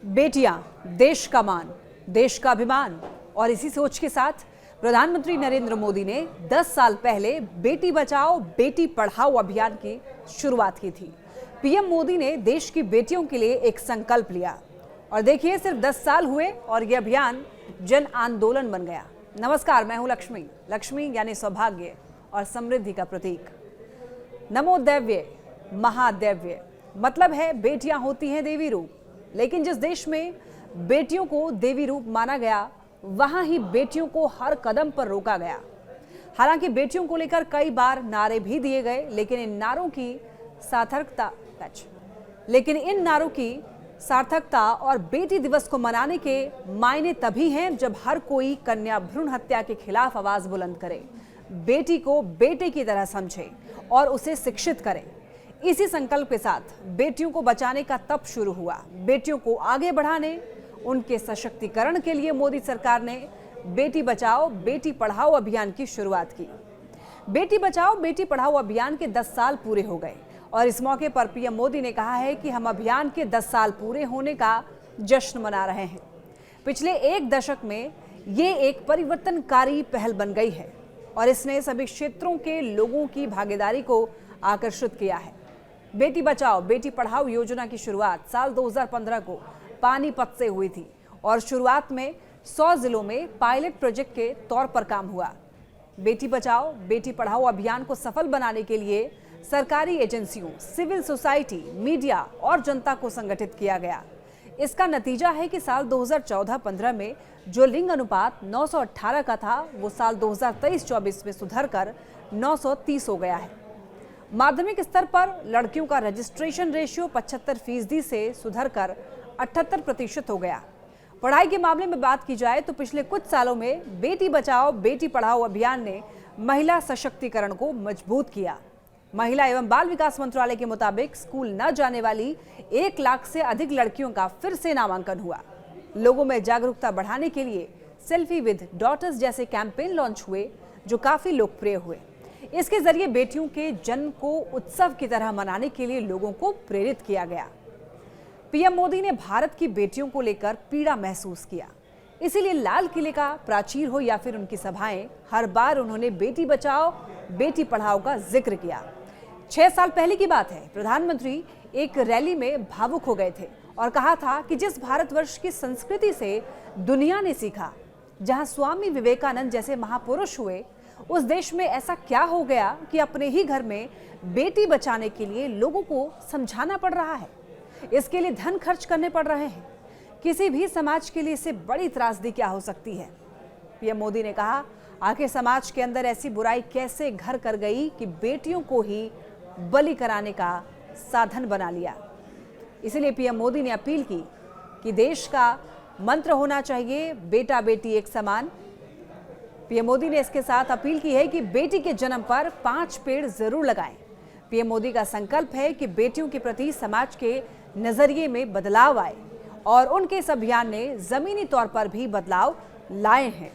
बेटियां देश का मान, देश का अभिमान। और इसी सोच के साथ प्रधानमंत्री नरेंद्र मोदी ने 10 साल पहले बेटी बचाओ बेटी पढ़ाओ अभियान की शुरुआत की थी। पीएम मोदी ने देश की बेटियों के लिए एक संकल्प लिया और देखिए सिर्फ 10 साल हुए और ये अभियान जन आंदोलन बन गया। नमस्कार, मैं हूं लक्ष्मी। लक्ष्मी यानी सौभाग्य और समृद्धि का प्रतीक। नमो दैव्य महादैव्य मतलब है बेटियां होती हैं देवी रूप। लेकिन जिस देश में बेटियों को देवी रूप माना गया, वहां ही बेटियों को हर कदम पर रोका गया। हालांकि बेटियों को लेकर कई बार नारे भी दिए गए, लेकिन इन नारों की सार्थकता और बेटी दिवस को मनाने के मायने तभी हैं जब हर कोई कन्या भ्रूण हत्या के खिलाफ आवाज बुलंद करे, बेटी को बेटे की तरह समझे और उसे शिक्षित करे। इसी संकल्प के साथ बेटियों को बचाने का तप शुरू हुआ। बेटियों को आगे बढ़ाने, उनके सशक्तिकरण के लिए मोदी सरकार ने बेटी बचाओ बेटी पढ़ाओ अभियान की शुरुआत की। बेटी बचाओ बेटी पढ़ाओ अभियान के 10 साल पूरे हो गए और इस मौके पर पीएम मोदी ने कहा है कि हम अभियान के 10 साल पूरे होने का जश्न मना रहे हैं। पिछले एक दशक में ये एक परिवर्तनकारी पहल बन गई है और इसने सभी क्षेत्रों के लोगों की भागीदारी को आकर्षित किया है। बेटी बचाओ बेटी पढ़ाओ योजना की शुरुआत साल 2015 को पानीपत से हुई थी और शुरुआत में 100 जिलों में पायलट प्रोजेक्ट के तौर पर काम हुआ। बेटी बचाओ बेटी पढ़ाओ अभियान को सफल बनाने के लिए सरकारी एजेंसियों, सिविल सोसाइटी, मीडिया और जनता को संगठित किया गया। इसका नतीजा है कि साल 2014-15 में जो लिंग अनुपात 918 का था, वो साल 2023-24 में सुधरकर 930 हो गया है। माध्यमिक स्तर पर लड़कियों का रजिस्ट्रेशन रेशियो 75% से सुधरकर 78% हो गया। पढ़ाई के मामले में बात की जाए तो पिछले कुछ सालों में बेटी बचाओ बेटी पढ़ाओ अभियान ने महिला सशक्तिकरण को मजबूत किया। महिला एवं बाल विकास मंत्रालय के मुताबिक स्कूल न जाने वाली 1 लाख से अधिक लड़कियों का फिर से नामांकन हुआ। लोगों में जागरूकता बढ़ाने के लिए सेल्फी विद डॉटर्स जैसे कैंपेन लॉन्च हुए जो काफी लोकप्रिय हुए। इसके जरिए बेटियों के जन्म को उत्सव की तरह मनाने के लिए लोगों को प्रेरित किया गया। पीएम मोदी ने भारत की बेटियों को लेकर पीड़ा महसूस किया, इसीलिए लाल किले का प्राचीर हो या फिर उनकी सभाएं, हर बार उन्होंने बेटी बचाओ बेटी पढ़ाओ का जिक्र किया। 6 साल पहले की बात है, प्रधानमंत्री एक रैली में भावुक हो गए थे और कहा था कि जिस भारतवर्ष की संस्कृति से दुनिया ने सीखा, जहां स्वामी विवेकानंद जैसे महापुरुष हुए, उस देश में ऐसा क्या हो गया कि अपने ही घर में बेटी बचाने के लिए लोगों को समझाना पड़ रहा है, इसके लिए धन खर्च करने पड़ रहे हैं। किसी भी समाज के लिए इससे बड़ी त्रासदी क्या हो सकती है। पीएम मोदी ने कहा, आखिर समाज के अंदर ऐसी बुराई कैसे घर कर गई कि बेटियों को ही बलि कराने का साधन बना लिया। इसलिए पीएम मोदी ने अपील की कि देश का मंत्र होना चाहिए बेटा बेटी एक समान। पीएम मोदी ने इसके साथ अपील की है कि बेटी के जन्म पर 5 पेड़ जरूर लगाएं। पीएम मोदी का संकल्प है कि बेटियों के प्रति समाज के नजरिए में बदलाव आए और उनके इस अभियान ने जमीनी तौर पर भी बदलाव लाए हैं।